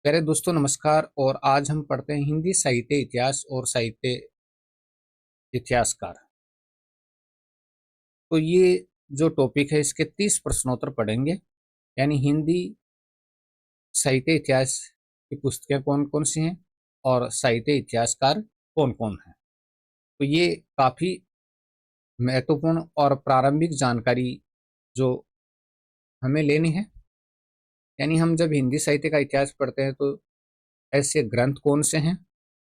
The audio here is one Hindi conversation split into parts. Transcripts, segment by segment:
प्यारे दोस्तों नमस्कार। और आज हम पढ़ते हैं हिंदी साहित्य इतिहास और साहित्य इतिहासकार। तो ये जो टॉपिक है इसके 30 प्रश्नोत्तर पढ़ेंगे। यानी हिंदी साहित्य इतिहास की पुस्तकें कौन कौन सी हैं और साहित्य इतिहासकार कौन कौन हैं। तो ये काफ़ी महत्वपूर्ण और प्रारंभिक जानकारी जो हमें लेनी है। यानी हम जब हिंदी साहित्य का इतिहास पढ़ते हैं तो ऐसे ग्रंथ कौन से हैं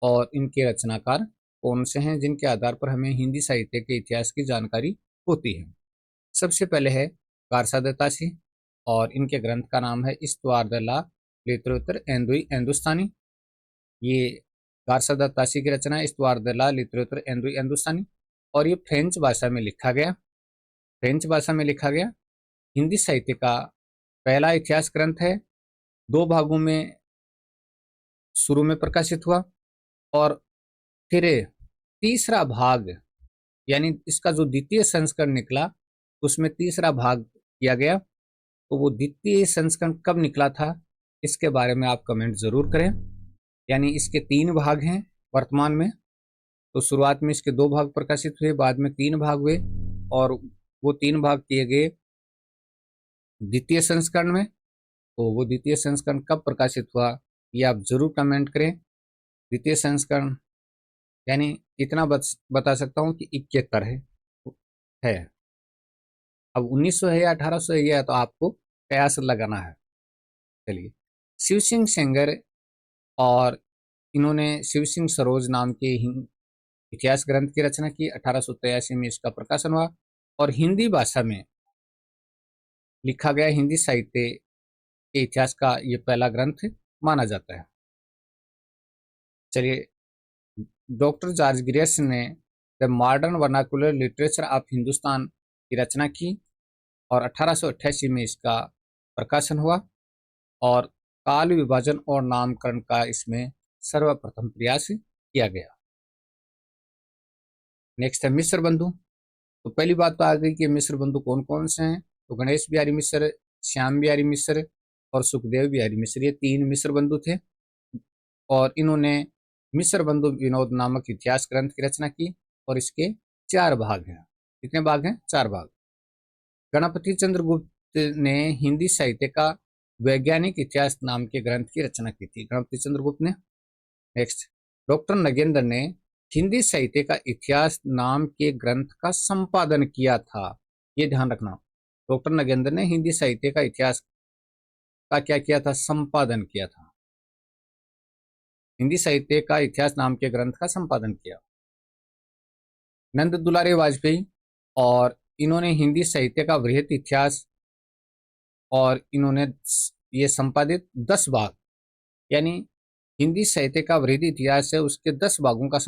और इनके रचनाकार कौन से हैं जिनके आधार पर हमें हिंदी साहित्य के इतिहास की जानकारी होती है। सबसे पहले है गारसा दत्तासी और इनके ग्रंथ का नाम है इस्तवार द ला लिटरेचर हिंदुस्तानी। ये गारसा दत्तासी की रचना है इस्तवार द ला लिटरेचर हिंदुस्तानी और ये फ्रेंच भाषा में लिखा गया। हिंदी साहित्य का पहला इतिहास ग्रंथ है। 2 भागों में शुरू में प्रकाशित हुआ और फिर तीसरा भाग यानी इसका जो द्वितीय संस्करण निकला उसमें तीसरा भाग किया गया। तो वो द्वितीय संस्करण कब निकला था इसके बारे में आप कमेंट जरूर करें। यानी इसके 3 भाग हैं वर्तमान में। तो शुरुआत में इसके 2 भाग प्रकाशित हुए, बाद में 3 भाग हुए और वो 3 भाग किए गए द्वितीय संस्करण में। तो वो द्वितीय संस्करण कब प्रकाशित हुआ ये आप जरूर कमेंट करें। द्वितीय संस्करण यानी इतना बता सकता हूँ कि 71 है। अब 1900 है या 1800 है यह तो आपको कयास लगाना है। चलिए, शिव सिंह सेंगर और इन्होंने शिव सिंह सरोज नाम के इतिहास ग्रंथ की रचना की। 1883 में इसका प्रकाशन हुआ और हिंदी भाषा में लिखा गया हिंदी साहित्य के इतिहास का ये पहला ग्रंथ माना जाता है। चलिए, डॉक्टर जॉर्ज ग्रेस ने the modern vernacular literature of Hindustan की रचना की और 1888 में इसका प्रकाशन हुआ और काल विभाजन और नामकरण का इसमें सर्वप्रथम प्रयास किया गया। नेक्स्ट है मिश्र बंधु। तो पहली बात तो आ गई कि मिश्र बंधु कौन कौन से हैं। तो गणेश बिहारी मिश्र, श्याम बिहारी मिश्र और सुखदेव बिहारी मिश्र, ये 3 मिश्र बंधु थे और इन्होंने मिश्र बंधु विनोद नामक इतिहास ग्रंथ की रचना की और इसके 4 भाग हैं। कितने भाग हैं? 4 भाग। गणपति चंद्र गुप्त ने हिंदी साहित्य का वैज्ञानिक इतिहास नाम के ग्रंथ की रचना की थी, गणपति चंद्र गुप्त ने। नेक्स्ट, डॉक्टर नगेंद्र ने हिंदी साहित्य का इतिहास नाम के ग्रंथ का संपादन किया था। ये ध्यान रखना, डॉक्टर नगेंद्र ने हिंदी साहित्य का इतिहास का क्या किया था? संपादन किया था। हिंदी साहित्य का इतिहास नाम के ग्रंथ का संपादन किया। नंद दुलारे वाजपेयी और इन्होंने हिंदी साहित्य का वृहत इतिहास और इन्होंने ये संपादित 10 भाग यानी हिंदी साहित्य का वृहत इतिहास है उसके 10 भागों का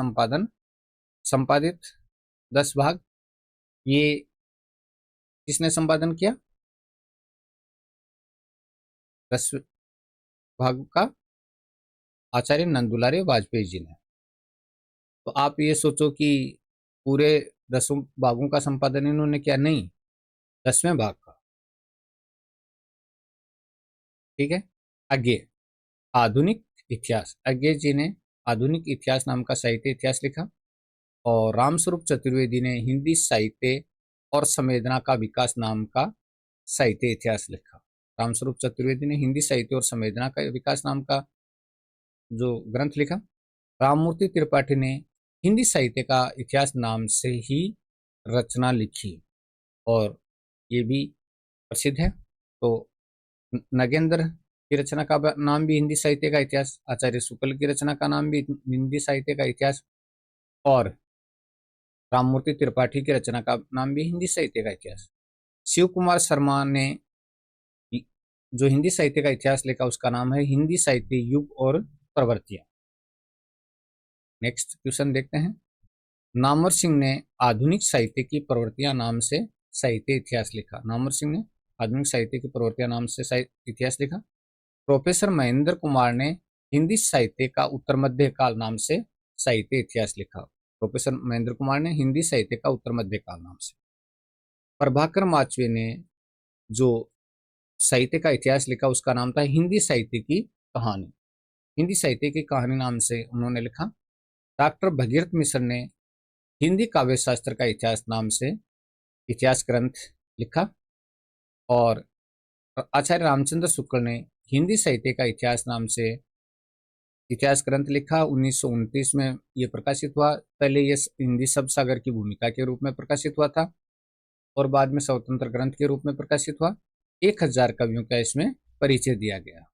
संपादित 10 भाग ये किसने संपादन किया? 10 भाग का आचार्य नंदुलारे वाजपेयी जी ने। तो आप ये सोचो कि पूरे 10 भागों का संपादन इन्होंने किया, नहीं, 10वें भाग का। ठीक है। आगे आधुनिक इतिहास, आगे जी ने आधुनिक इतिहास नाम का साहित्य इतिहास लिखा और रामस्वरूप चतुर्वेदी ने हिंदी साहित्य और संवेदना का विकास नाम का साहित्य इतिहास लिखा। रामस्वरूप चतुर्वेदी ने हिंदी साहित्य और संवेदना का विकास नाम का जो ग्रंथ लिखा। राममूर्ति त्रिपाठी ने हिंदी साहित्य का इतिहास नाम से ही रचना लिखी और ये भी प्रसिद्ध है। तो नगेंद्र की रचना का नाम भी हिंदी साहित्य का इतिहास, आचार्य शुक्ल की रचना का नाम भी हिंदी साहित्य का इतिहास और राममूर्ति त्रिपाठी की रचना का नाम भी हिंदी साहित्य का इतिहास। शिव कुमार शर्मा ने जो हिंदी साहित्य का इतिहास लिखा उसका नाम है हिंदी साहित्य युग और प्रवृत्तियां। नेक्स्ट क्वेश्चन देखते हैं। नामवर सिंह ने आधुनिक साहित्य की प्रवृत्तियां नाम से साहित्य इतिहास लिखा। नामवर सिंह ने आधुनिक साहित्य की प्रवृत्तियां नाम से इतिहास लिखा। प्रोफेसर महेंद्र कुमार ने हिंदी साहित्य का उत्तर मध्य काल नाम से साहित्य इतिहास लिखा। प्रोफेसर महेंद्र कुमार ने हिंदी साहित्य का उत्तर मध्य काल नाम से। प्रभाकर माचवे ने जो साहित्य का इतिहास लिखा उसका नाम था हिंदी साहित्य की कहानी। हिंदी साहित्य की कहानी नाम से उन्होंने लिखा। डॉक्टर भगीरथ मिश्र ने हिंदी काव्य शास्त्र का इतिहास नाम से इतिहास ग्रंथ लिखा। और आचार्य रामचंद्र शुक्ल ने हिंदी साहित्य का इतिहास नाम से इतिहास ग्रंथ लिखा। 1929 में ये प्रकाशित हुआ। पहले ये हिंदी शब्द सागर की भूमिका के रूप में प्रकाशित हुआ था और बाद में स्वतंत्र ग्रंथ के रूप में प्रकाशित हुआ। 1000 कवियों का इसमें परिचय दिया गया।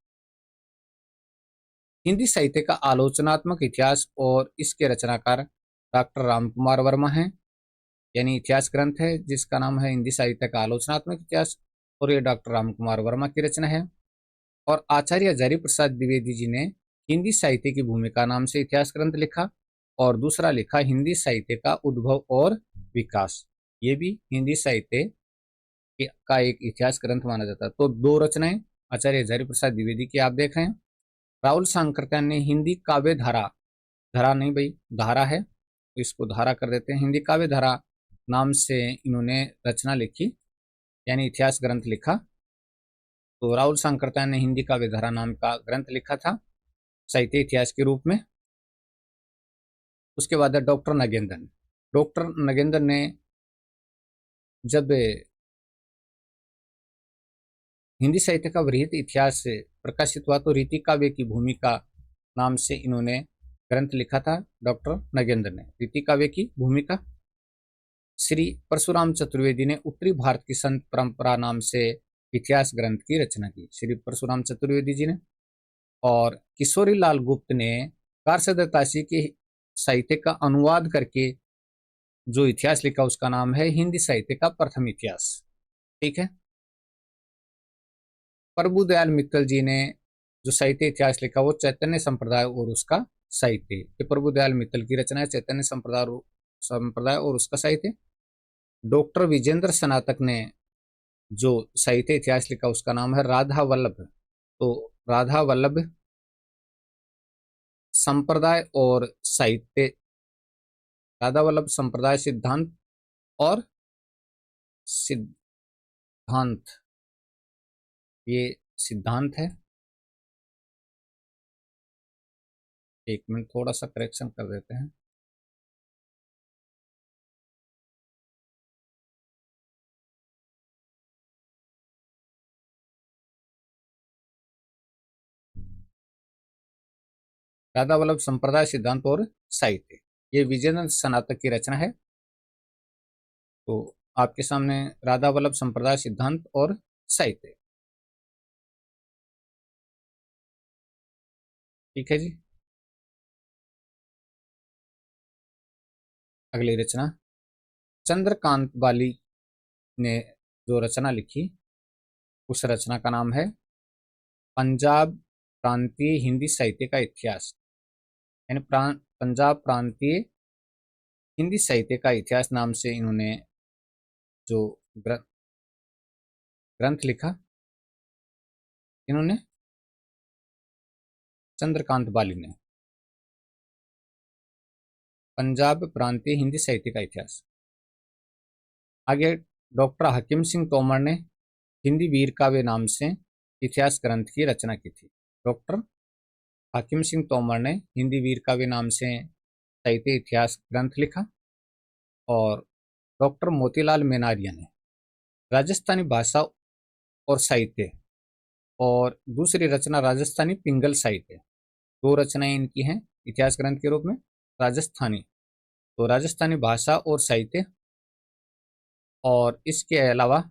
हिंदी साहित्य का आलोचनात्मक इतिहास और इसके रचनाकार डॉक्टर रामकुमार वर्मा हैं। यानी इतिहास ग्रंथ है जिसका नाम है हिंदी साहित्य का आलोचनात्मक इतिहास, और ये डॉक्टर रामकुमार वर्मा की रचना है। और आचार्य हजारी प्रसाद द्विवेदी जी ने हिंदी साहित्य की भूमिका नाम से इतिहास ग्रंथ लिखा, और दूसरा लिखा हिंदी साहित्य का उद्भव और विकास। ये भी हिंदी साहित्य का एक इतिहास ग्रंथ माना जाता है। तो दो रचनाएं आचार्य हजारी प्रसाद द्विवेदी की आप देख रहे हैं। राहुल सांकृत्यायन ने हिंदी काव्य धारा, धारा नहीं भाई धारा है तो इसको धारा कर देते हैं, हिंदी काव्य धारा नाम से इन्होंने रचना लिखी, यानी इतिहास ग्रंथ लिखा। तो राहुल सांकृत्यायन ने हिंदी काव्य धारा नाम का ग्रंथ लिखा था साहित्य इतिहास के रूप में। उसके बाद है डॉक्टर नगेंद्रन। डॉक्टर नगेंद्रन ने जब हिंदी साहित्य का वृहत इतिहास प्रकाशित हुआ तो रीति काव्य की भूमिका नाम से इन्होंने ग्रंथ लिखा था। डॉक्टर नगेंद्र ने रीति काव्य की भूमिका। श्री परशुराम चतुर्वेदी ने उत्तरी भारत की संत परंपरा नाम से इतिहास ग्रंथ की रचना की, श्री परशुराम चतुर्वेदी जी ने। और किशोरी लाल गुप्त ने कारसदतासी के साहित्य का अनुवाद करके जो इतिहास लिखा उसका नाम है हिंदी साहित्य का प्रथम इतिहास। ठीक है। प्रभुदयाल मित्तल जी ने जो साहित्य इतिहास लिखा वो चैतन्य संप्रदाय और उसका साहित्य, ये प्रभुदयाल मित्तल की रचना है, चैतन्य संप्रदाय और उसका साहित्य। डॉक्टर विजेंद्र स्नातक ने जो साहित्य इतिहास लिखा उसका नाम है राधा वल्लभ। तो राधा वल्लभ संप्रदाय और साहित्य, राधा वल्लभ संप्रदाय सिद्धांत और सिद्धांत, ये सिद्धांत है। एक मिनट थोड़ा सा करेक्शन कर देते हैं। राधा वल्लभ संप्रदाय सिद्धांत और साहित्य, ये विजेंद्र स्नातक की रचना है। तो आपके सामने राधा वल्लभ संप्रदाय सिद्धांत और साहित्य। ठीक है जी। अगली रचना चंद्रकांत बाली ने जो रचना लिखी उस रचना का नाम है पंजाब प्रांतीय हिंदी साहित्य का इतिहास, यानी पंजाब प्रांतीय हिंदी साहित्य का इतिहास नाम से इन्होंने जो ग्रंथ लिखा, इन्होंने चंद्रकांत बाली ने पंजाब प्रांतीय हिंदी साहित्य का इतिहास। आगे डॉक्टर हकीम सिंह तोमर ने हिंदी वीर काव्य नाम से इतिहास ग्रंथ की रचना की थी। डॉक्टर हकीम सिंह तोमर ने हिंदी वीर काव्य नाम से साहित्य इतिहास ग्रंथ लिखा। और डॉक्टर मोतीलाल मेनारिया ने राजस्थानी भाषा और साहित्य और दूसरी रचना राजस्थानी पिंगल साहित्य, दो रचनाएं इनकी हैं इतिहास ग्रंथ के रूप में। राजस्थानी, तो राजस्थानी भाषा और साहित्य, और इसके अलावा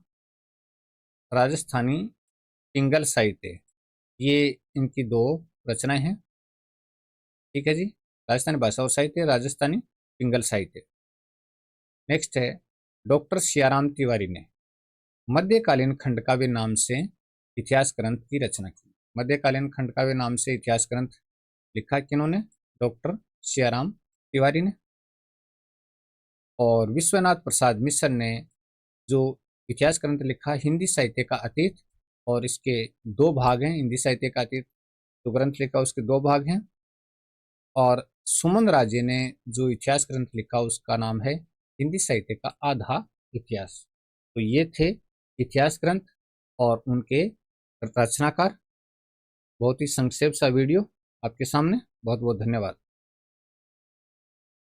राजस्थानी पिंगल साहित्य, ये इनकी दो रचनाएं हैं। ठीक है जी, राजस्थानी भाषा और साहित्य, राजस्थानी पिंगल साहित्य। नेक्स्ट है डॉक्टर सियाराम तिवारी ने मध्यकालीन खंडकाव्य नाम से इतिहास ग्रंथ की रचना की। मध्यकालीन खंडकाव्य नाम से इतिहास ग्रंथ लिखा किन्होंने? डॉक्टर सियाराम तिवारी ने। और विश्वनाथ प्रसाद मिश्र ने जो इतिहास ग्रंथ लिखा हिंदी साहित्य का अतीत, और इसके दो भाग हैं। हिंदी साहित्य का अतीत जो ग्रंथ लिखा उसके दो भाग हैं। और सुमन राजे ने जो इतिहास ग्रंथ लिखा उसका नाम है हिंदी साहित्य का आधा इतिहास। तो ये थे इतिहास ग्रंथ और उनके रचनाकार। बहुत ही संक्षेप सा वीडियो, आपके सामने। बहुत बहुत धन्यवाद।